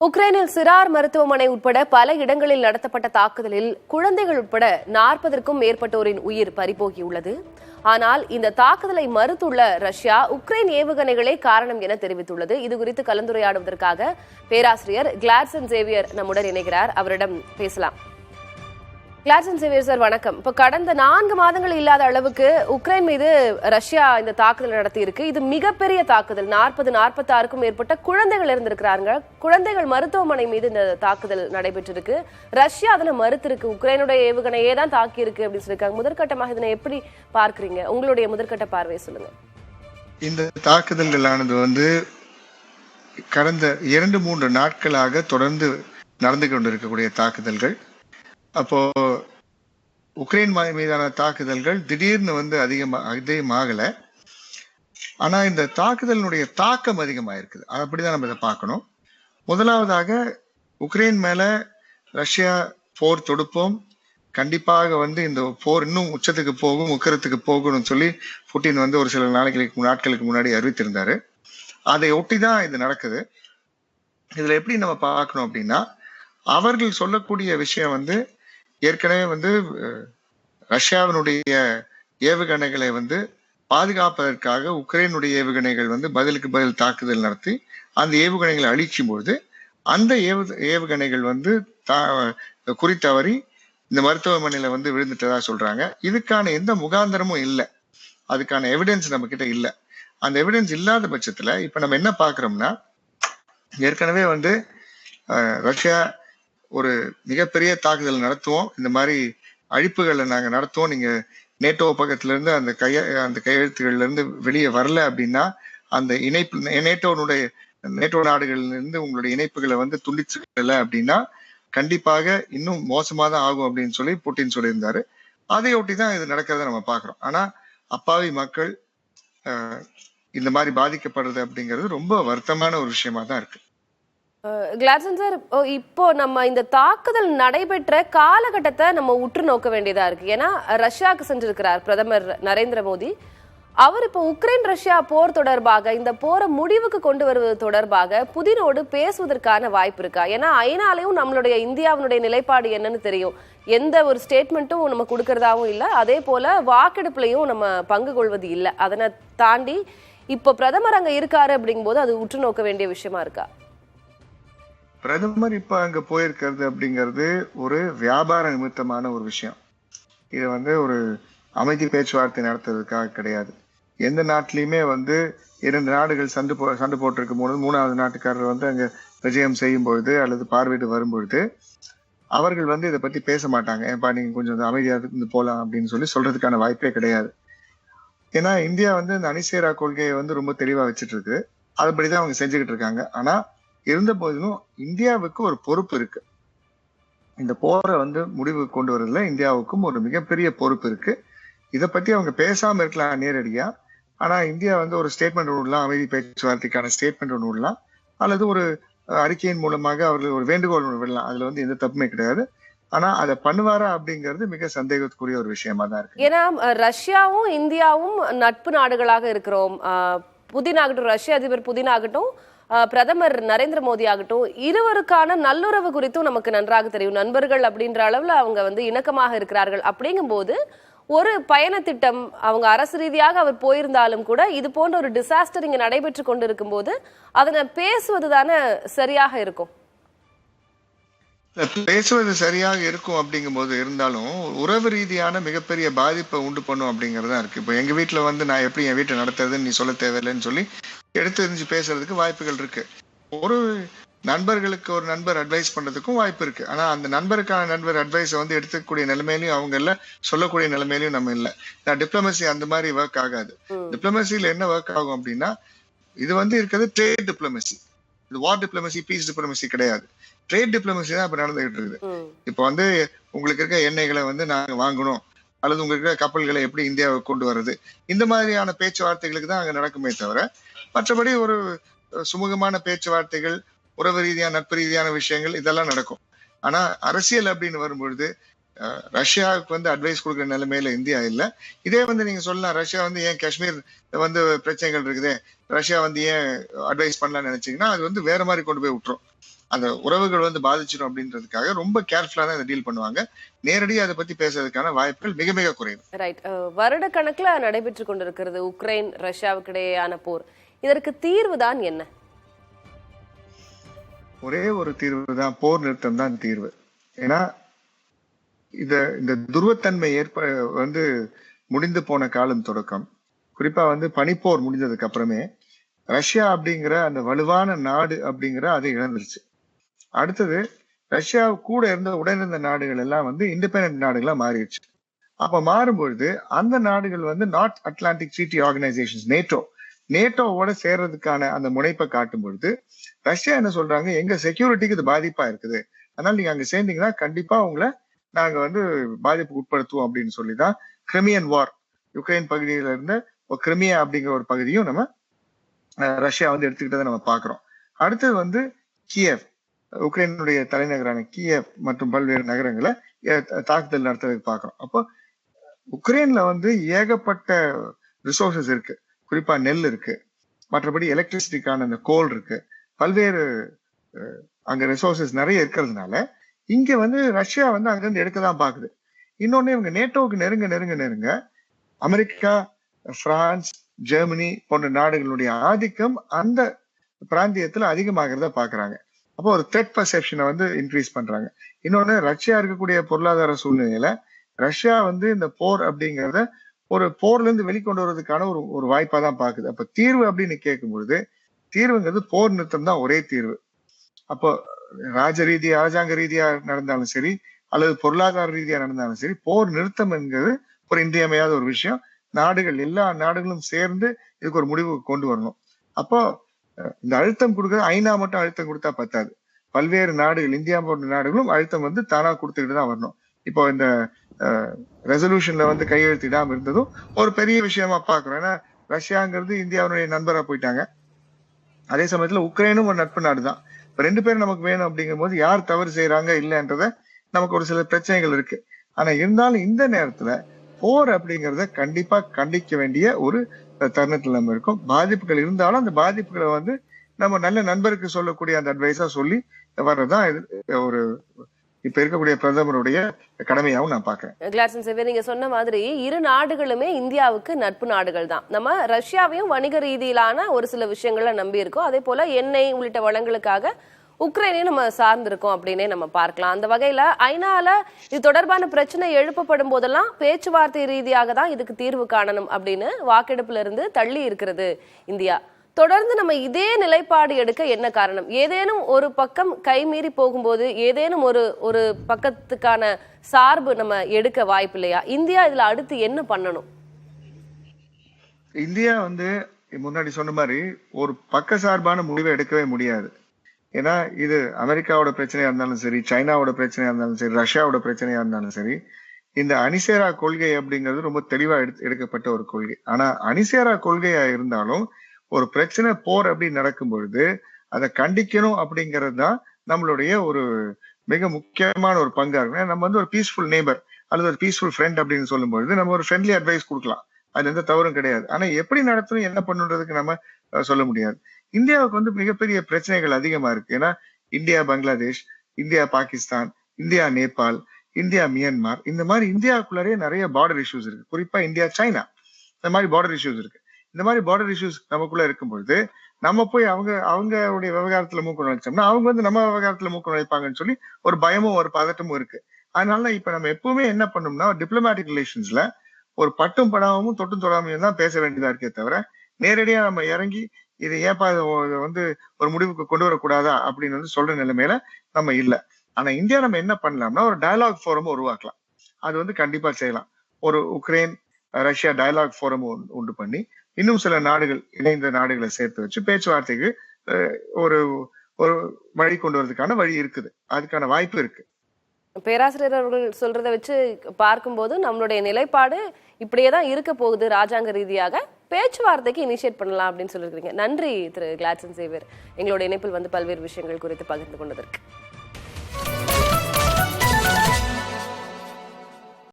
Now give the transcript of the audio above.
உக்ரைனில் சிறார் மருத்துவமனை உட்பட பல இடங்களில் நடத்தப்பட்ட தாக்குதலில் குழந்தைகள் உட்பட 40க்கும் மேற்பட்டோரின் உயிர் பறிபோகியுள்ளது. ஆனால் இந்த தாக்குதலை மறுத்துள்ள ரஷ்யா உக்ரைன் ஏவுகணைகளே காரணம் என தெரிவித்துள்ளது. இதுகுறித்து கலந்துரையாடுவதற்காக பேராசிரியர் கிளாட்சன் சேவியர் நம்முடன் இணைகிறார். அவரிடம் பேசலாம். கிளாட்சன் சேவியர் சார், வணக்கம். இப்போ கடந்த 4 மாதங்கள் இல்லாத அளவுக்கு உக்ரைன் மீது ரஷ்யா இந்த தாக்குதல் நடத்தி இருக்கு. இது மிகப்பெரிய தாக்குதல். 46க்கும் மேற்பட்ட குழந்தைகள் இருந்திருக்கிறாங்க. குழந்தைகள் மருத்துவமனை மீது இந்த தாக்குதல் நடைபெற்றிருக்கு. ரஷ்யா அதுல மறுத்திருக்கு. உக்ரைனுடைய ஏவுகணையே தான் தாக்கி இருக்கு அப்படின்னு சொல்லியிருக்காங்க. முதற்கட்டமாக இதனை எப்படி பார்க்கறீங்க? உங்களுடைய முதற்கட்ட பார்வையை சொல்லுங்க. இந்த தாக்குதல்களானது கடந்த 2-3 நாட்களாக தொடர்ந்து நடந்து கொண்டிருக்கக்கூடிய தாக்குதல்கள். அப்போ உக்ரைன் மீதான தாக்குதல்கள் திடீர்னு அதிகமாகல. ஆனா இந்த தாக்குதலினுடைய தாக்கம் அதிகமாயிருக்குது. அப்படிதான் நம்ம இதை பார்க்கணும். முதலாவதாக உக்ரைன் மேல ரஷ்யா போர் தொடுப்போம், கண்டிப்பாக இந்த போர் இன்னும் உச்சத்துக்கு போகும், உக்கரத்துக்கு போகணும்னு சொல்லி புட்டின் ஒரு சில நாட்களுக்கு முன்னாடி அறிவித்திருந்தாரு. அதை ஒட்டிதான் இது நடக்குது. இதுல எப்படி நம்ம பார்க்கணும் அப்படின்னா, அவர்கள் சொல்லக்கூடிய விஷயம் ஏற்கனவே ரஷ்யாவினுடைய ஏவுகணைகளை பாதுகாப்பதற்காக உக்ரைனுடைய ஏவுகணைகள் பதிலுக்கு பதில் தாக்குதல் நடத்தி அந்த ஏவுகணைகளை அழிக்கும் பொழுது அந்த ஏவுகணைகள் குறித்தவறி இந்த மருத்துவமனையில விழுந்துட்டதா சொல்றாங்க. இதுக்கான எந்த முகாந்திரமும் இல்லை, அதுக்கான எவிடன்ஸ் நம்ம கிட்ட இல்லை. அந்த எவிடன்ஸ் இல்லாத பட்சத்துல இப்ப நம்ம என்ன பாக்குறோம்னா, ஏற்கனவே ரஷ்யா ஒரு மிகப்பெரிய தாக்குதல் நடத்துவோம், இந்த மாதிரி அழிப்புகளை நாங்க நடத்துவோம், நீங்க நேட்டோ பக்கத்துல இருந்து அந்த கையெழுத்துகள்ல இருந்து வெளியே வரல அப்படின்னா, அந்த இணைப்பு நேட்டோ நாடுகள்ல இருந்து உங்களுடைய இணைப்புகளை துண்டிச்சுக்கல அப்படின்னா கண்டிப்பாக இன்னும் மோசமா தான் ஆகும் அப்படின்னு சொல்லி புட்டின் சொல்லியிருந்தாரு. அதையொட்டிதான் இது நடக்கிறத நம்ம பாக்குறோம். ஆனா அப்பாவி மக்கள் இந்த மாதிரி பாதிக்கப்படுறது அப்படிங்கிறது ரொம்ப வருத்தமான ஒரு விஷயமா தான் இருக்கு. கிளாட்சன் சார், இப்போ நம்ம இந்த தாக்குதல் நடைபெற்ற காலகட்டத்தை நம்ம உற்று நோக்க வேண்டியதா இருக்கு. ஏன்னா ரஷ்யாவுக்கு சென்றிருக்கிறார் பிரதமர் நரேந்திர மோடி. அவர் இப்போ உக்ரைன் ரஷ்யா போர் தொடர்பாக, இந்த போரை முடிவுக்கு கொண்டு வருவது தொடர்பாக புதினோடு பேசுவதற்கான வாய்ப்பு இருக்கா? ஏன்னா ஐநாலையும் நம்மளுடைய இந்தியாவினுடைய நிலைப்பாடு என்னன்னு தெரியும். எந்த ஒரு ஸ்டேட்மெண்ட்டும் நம்ம கொடுக்கறதாவும் இல்லை, அதே போல வாக்கெடுப்புலையும் நம்ம பங்கு கொள்வது இல்லை. அதனை தாண்டி இப்போ பிரதமர் அங்க இருக்காரு அப்படிங்கும்போது அது உற்று நோக்க வேண்டிய விஷயமா இருக்கா? பிரதமர் இப்ப அங்க போயிருக்கிறது அப்படிங்கிறது ஒரு வியாபார நிமித்தமான ஒரு விஷயம். இது ஒரு அமைதி பேச்சுவார்த்தை நடத்துறதுக்காக கிடையாது. எந்த நாட்டிலையுமே 2 நாடுகள் சண்டை போட்டிருக்கும் போது 3வது நாட்டுக்காரர் அங்க விஜயம் செய்யும் பொழுது அல்லது பார்வையிட்டு வரும்பொழுது அவர்கள் இதை பத்தி பேச மாட்டாங்க. ஏப்பா நீங்க கொஞ்சம் அமைதியா இருந்து போலாம் அப்படின்னு சொல்றதுக்கான வாய்ப்பே கிடையாது. ஏன்னா இந்தியா இந்த அணிசேரா கொள்கையை ரொம்ப தெளிவா வச்சுட்டு இருக்கு. அதுபடிதான் அவங்க செஞ்சுக்கிட்டு இருக்காங்க. ஆனா இருந்த போதிலும் இந்தியாவுக்கு ஒரு பொறுப்பு இருக்கு. இந்த போரை முடிவு கொண்டு வரதுல இந்தியாவுக்கும் ஒரு மிகப்பெரிய பொறுப்பு இருக்கு. இதை பத்தி அவங்க பேசாம இருக்கலாம் நேரடியா. ஆனா இந்தியா ஒரு ஸ்டேட்மெண்ட் விடலாம், அமைதி பேச்சுவார்த்தைக்கான ஸ்டேட்மெண்ட் ஒன்று விடலாம், அல்லது ஒரு அறிக்கையின் மூலமாக அவர்கள் ஒரு வேண்டுகோள் விடலாம். அதுல எந்த தப்புமே கிடையாது. ஆனா அதை பண்ணுவாரா அப்படிங்கிறது மிக சந்தேகத்துக்குரிய ஒரு விஷயமா தான் இருக்கு. ஏன்னா ரஷ்யாவும் இந்தியாவும் நட்பு நாடுகளாக இருக்கிறோம். புதின் ஆகட்டும், ரஷ்ய அதிபர் புதின் ஆகட்டும், பிரதமர் நரேந்திர மோடி ஆகட்டும், இருவருக்கான நல்லுறவு குறித்தும் நமக்கு நன்றாக தெரியும். நண்பர்கள் அப்படின்ற அளவுல அவங்க இணக்கமாக இருக்கிறார்கள். அப்படிங்கும் போது ஒரு பயண திட்டம் அவங்க அரசு ரீதியாக அவர் போயிருந்தாலும் கூட இது போன்ற ஒரு டிசாஸ்டர் இங்க நடைபெற்று கொண்டிருக்கும் போது அதனை பேசுவது தானே சரியாக இருக்கும். பேசுவது சரியாக இருக்கும் அப்படிங்கும் போது இருந்தாலும் உறவு ரீதியான மிகப்பெரிய பாதிப்பை உண்டு பண்ணும் அப்படிங்கறதா இருக்கு. இப்போ எங்க வீட்டுல நான் எப்படி என் வீட்டை நடத்துறதுன்னு நீ சொல்ல தேவையில்லைன்னு சொல்லி எடுத்து எரிஞ்சு பேசுறதுக்கு வாய்ப்புகள் இருக்கு. ஒரு நண்பர்களுக்கு ஒரு நண்பர் அட்வைஸ் பண்றதுக்கும் வாய்ப்பு இருக்கு. ஆனா அந்த நண்பருக்கான நண்பர் அட்வைஸ் எடுத்துக்கூடிய நிலைமையிலையும் அவங்க இல்ல, சொல்லக்கூடிய நிலைமையிலையும் நம்ம இல்லை. டிப்ளமசி அந்த மாதிரி ஒர்க் ஆகாது. டிப்ளமசியில என்ன ஒர்க் ஆகும் அப்படின்னா, இது இருக்கிறது ட்ரேட் டிப்ளமசி. இது வார் டிப்ளமசி, பீஸ் டிப்ளமசி கிடையாது. ட்ரேட் டிப்ளமசி தான் இப்ப நடந்துகிட்டு இருக்குது. இப்ப உங்களுக்கு இருக்க எண்ணெய்களை நாங்க வாங்கணும், அல்லது உங்களுக்கு இருக்க கப்பல்களை எப்படி இந்தியாவுக்கு கொண்டு வர்றது, இந்த மாதிரியான பேச்சுவார்த்தைகளுக்கு தான் அங்க நடக்குமே தவிர, மற்றபடி ஒரு சுமூகமான பேச்சுவார்த்தைகள், உறவு ரீதியான நட்பு ரீதியான விஷயங்கள் இதெல்லாம் நடக்கும். ஆனா அரசியல் அப்படின்னு வரும்பொழுது ரஷ்யாவுக்கு அட்வைஸ் கொடுக்குற நிலைமையில இந்தியா இல்ல. இதே நீங்க சொல்லலாம், ரஷ்யா ஏன் காஷ்மீர் பிரச்சனைகள் இருக்குதே, ரஷ்யா ஏன் அட்வைஸ் பண்ணலாம்னு நினைச்சீங்கன்னா அது வேற மாதிரி கொண்டு போய் விட்டுரும். அந்த உறவுகள் வந்து பாதிச்சிடும் அப்படின்றதுக்காக ரொம்ப கேர்ஃபுல்லா தான் இதை டீல் பண்ணுவாங்க. நேரடியாக அதை பத்தி பேசுறதுக்கான வாய்ப்புகள் மிக மிக குறைவு. ரைட். வருட கணக்குல நடைபெற்று கொண்டிருக்கிறது உக்ரைன் ரஷ்யாவுக்கு இடையேயான போர். இதற்கு தீர்வு தான் என்ன? ஒரே ஒரு தீர்வு தான், போர் நிறுத்தம் தான் தீர்வு. ஏன்னா இந்த துருவத்தன்மை வந்து முடிந்து போன காலம் தொடக்கம். குறிப்பா வந்து பனிப்போர் முடிஞ்சதுக்கு அப்புறமே ரஷ்யா அப்படிங்கிற அந்த வலுவான நாடு அப்படிங்கிற அதை இழந்துருச்சு. அடுத்தது ரஷ்யா கூட இருந்த உடனிருந்த நாடுகள் எல்லாம் வந்து இண்டிபெண்டன்ட் நாடுகளா மாறிடுச்சு. அப்ப மாறும்பொழுது அந்த நாடுகள் வந்து நார்த் அட்லாண்டிக் ட்ரீட்டி ஆர்கனைசேஷன்ஸ் நேட்டோவோட சேர்றதுக்கான அந்த முனைப்பை காட்டும் பொழுது ரஷ்யா என்ன சொல்றாங்க, எங்க செக்யூரிட்டிக்கு இது பாதிப்பா இருக்குது, அதனால நீங்க அங்க சேர்ந்தீங்கன்னா கண்டிப்பா உங்களை நாங்க வந்து பாதிப்புக்கு உட்படுத்துவோம் அப்படின்னு சொல்லிதான் கிரிமியன் வார், யுக்ரைன் பகுதியில இருந்த கிரிமியா அப்படிங்கிற ஒரு பகுதியும் நம்ம ரஷ்யா வந்து எடுத்துக்கிட்டதை நம்ம பாக்குறோம். அடுத்தது வந்து கியேவ், உக்ரைனுடைய தலைநகரான கியேவ் மற்றும் பல்வேறு நகரங்களை தாக்குதல் நடத்துறதுக்கு பாக்குறோம். அப்போ உக்ரைன்ல வந்து ஏகப்பட்ட ரிசோர்சஸ் இருக்கு. குறிப்பா நெல் இருக்கு, மற்றபடி எலக்ட்ரிசிட்டிக்கான அந்த கோல் இருக்கு, பல்வேறு அங்க ரிசோர்சஸ் நிறைய இருக்கிறதுனால இங்க வந்து ரஷ்யா வந்து அங்கிருந்து எடுக்கதான் பாக்குது. இன்னொன்னு இவங்க நேட்டோவுக்கு நெருங்க அமெரிக்கா, பிரான்ஸ், ஜெர்மனி போன்ற நாடுகளுடைய ஆதிக்கம் அந்த பிராந்தியத்துல அதிகமாகிறத பாக்குறாங்க. அப்போ ஒரு த்ரெட் பர்செப்ஷனை வந்து இன்க்ரீஸ் பண்றாங்க. இன்னொன்னு ரஷ்யா இருக்கக்கூடிய பொருளாதார சூழ்நிலையில ரஷ்யா வந்து இந்த போர் அப்படிங்கிறத ஒரு போர்ல இருந்து வெளிக்கொண்டு வர்றதுக்கான ஒரு வாய்ப்பா தான் பாக்குது. அப்ப தீர்வு அப்படின்னு கேட்கும் பொழுது தீர்வுங்கிறது போர் நிறுத்தம் தான் ஒரே தீர்வு. அப்போ ராஜாங்க ரீதியா நடந்தாலும் சரி அல்லது பொருளாதார ரீதியா நடந்தாலும் சரி, போர் நிறுத்தம் என்கிறது ஒரு இன்றியமையாத ஒரு விஷயம். எல்லா நாடுகளும் சேர்ந்து இதுக்கு ஒரு முடிவு கொண்டு வரணும். அப்போ இந்த அழுத்தம் கொடுக்கறது ஐநா மட்டும் அழுத்தம் கொடுத்தா பத்தாது. பல்வேறு நாடுகள், இந்தியா போன்ற நாடுகளும் அழுத்தம் வந்து தானா கொடுத்துக்கிட்டு தான் வரணும். இப்போ இந்த ரெசல்யூஷன்ல வந்து கையெழுத்திடாம இருந்ததும் ஒரு பெரிய விஷயமா பாக்குறோம். ஏன்னா ரஷ்யாங்கிறது இந்தியாவுடைய நண்பரா போயிட்டாங்க. அதே சமயத்துல உக்ரைனும் ஒரு நட்பு நாடுதான். இப்ப 2 பேரும் நமக்கு வேணும் அப்படிங்கும் போது யார் தவறு செய்யறாங்க இல்லைன்றத நமக்கு ஒரு சில பிரச்சனைகள் இருக்கு. ஆனா இருந்தாலும் இந்த நேரத்துல போர் அப்படிங்கறத கண்டிப்பா கண்டிக்க வேண்டிய ஒரு தருணத்துல நம்ம இருக்கோம். பாதிப்புகள் இருந்தாலும் அந்த பாதிப்புகளை வந்து நம்ம நல்ல நண்பருக்கு சொல்லக்கூடிய அந்த அட்வைஸா சொல்லி வர்றதுதான் ஒரு இப்ப இருக்கக்கூடிய பிரதமருடைய கடமையாவும் நான் பாக்குறேன். கிளாட்சன் சேவியர், நீங்க சொன்ன மாதிரி இரு நாடுகளுமே இந்தியாவுக்கு நட்பு நாடுகள் தான். நம்ம ரஷ்யாவையும் வணிக ரீதியிலான ஒரு சில விஷயங்கள்ல நம்பி இருக்கோம். அதே போல எண்ணெய் உள்ளிட்ட வளங்களுக்காக உக்ரைனையும் நம்ம சார்ந்திருக்கோம் அப்படின்னே நம்ம பார்க்கலாம். அந்த வகையில ஐநால இது தொடர்பான பிரச்சனை எழுப்பப்படும் போதெல்லாம் பேச்சுவார்த்தை ரீதியாக தான் இதுக்கு தீர்வு காணணும் அப்படின்னு வாக்கெடுப்புல இருந்து தள்ளி இருக்கிறது இந்தியா. தொடர்ந்து நம்ம இதே நிலைப்பாடு எடுக்க என்ன காரணம்? ஏதேனும் ஒரு பக்கம் கைமீறி போகும்போது ஏதேனும் ஒரு பக்கத்துக்கான சார்பு நம்ம எடுக்க வாய்ப்பு இல்லையா? இந்தியா இதுல அடுத்து என்ன பண்ணணும்? இந்தியா வந்து முன்னாடி சொன்ன மாதிரி ஒரு பக்க சார்பான முடிவை எடுக்கவே முடியாது. ஏன்னா இது அமெரிக்காவோட பிரச்சனையா இருந்தாலும் சரி, சைனாவோட பிரச்சனையா இருந்தாலும் சரி, ரஷ்யாவோட பிரச்சனையா இருந்தாலும் சரி, இந்த அணிசேரா கொள்கை அப்படிங்கிறது ரொம்ப தெளிவா எடுக்கப்பட்ட ஒரு கொள்கை. ஆனா அணிசேரா கொள்கையா இருந்தாலும் ஒரு பிரச்சனை போர் அப்படி நடக்கும் பொழுது அதை கண்டிக்கணும் அப்படிங்கிறது தான் நம்மளுடைய ஒரு மிக முக்கியமான ஒரு பங்கா இருக்கும். நம்ம வந்து ஒரு பீஸ்ஃபுல் நேபர் அல்லது ஒரு பீஸ்ஃபுல் ஃப்ரெண்ட் அப்படின்னு சொல்லும் பொழுது நம்ம ஒரு ஃப்ரெண்ட்லி அட்வைஸ் கொடுக்கலாம், அது எந்த தவறும் கிடையாது. ஆனா எப்படி நடத்தணும், என்ன பண்ணுன்றதுக்கு நம்ம சொல்ல முடியாது. இந்தியாவுக்கு வந்து மிகப்பெரிய பிரச்சனைகள் அதிகமா இருக்கு. ஏன்னா India Bangladesh, India Pakistan, India Nepal, India Myanmar, இந்த மாதிரி இந்தியாவுக்குள்ளே நிறைய பார்டர் இஷ்யூஸ் இருக்கு. குறிப்பா இந்தியா சைனா, இந்த மாதிரி பார்டர் இஷ்யூஸ் இருக்கு. இந்த மாதிரி பார்டர் இஷ்யூஸ் நமக்குள்ள இருக்கும் பொழுது நம்ம போய் அவங்களுடைய விவகாரத்துல மூக்கு நுழைச்சோம்னா அவங்க வந்து நம்ம விவகாரத்துல மூக்கு நுழைப்பாங்கன்னு சொல்லி ஒரு பயமும் ஒரு பதட்டமும் இருக்கு. அதனால இப்ப நம்ம எப்பவுமே என்ன பண்ணோம்னா டிப்ளமேட்டிக் ரிலேஷன்ஸ்ல ஒரு பட்டும் படாமவும் தொட்டும் தொடாமையும் தான் பேச வேண்டியதா இருக்கே தவிர நேரடியா நம்ம இறங்கி இது ஏப்பா வந்து ஒரு முடிவுக்கு கொண்டு வரக்கூடாதா அப்படின்னு வந்து சொல்ற நிலைமையில நம்ம இல்லை. ஆனா இந்தியா நம்ம என்ன பண்ணலாம்னா ஒரு டயலாக் ஃபோரம் உருவாக்கலாம். அது வந்து கண்டிப்பா செய்யலாம். ஒரு உக்ரைன் ரஷ்யா டயலாக் ஃபோரம் உண்டு பண்ணி இன்னும் சில நாடுகள், இணைந்த நாடுகளை சேர்த்து வச்சு பேச்சுவார்த்தைக்கு ஒரு ஒரு வழி கொண்டு வரதுக்கான வழி இருக்குது, அதுக்கான வாய்ப்பு இருக்கு. பேராசிரியர் அவர்கள் சொல்றதை வச்சு பார்க்கும்போது நம்மளுடைய நிலைப்பாடு இப்படியேதான் இருக்க போகுது. ராஜாங்க ரீதியாக பேச்சுவார்த்தைக்கு இனிஷியேட் பண்ணலாம் அப்படின்னு சொல்லியிருக்கீங்க. நன்றி திரு கிளாட்சன் சேவியர், எங்களோட இணைப்பில் வந்து பல்வேறு விஷயங்கள் குறித்து பகிர்ந்து கொண்டதற்கு.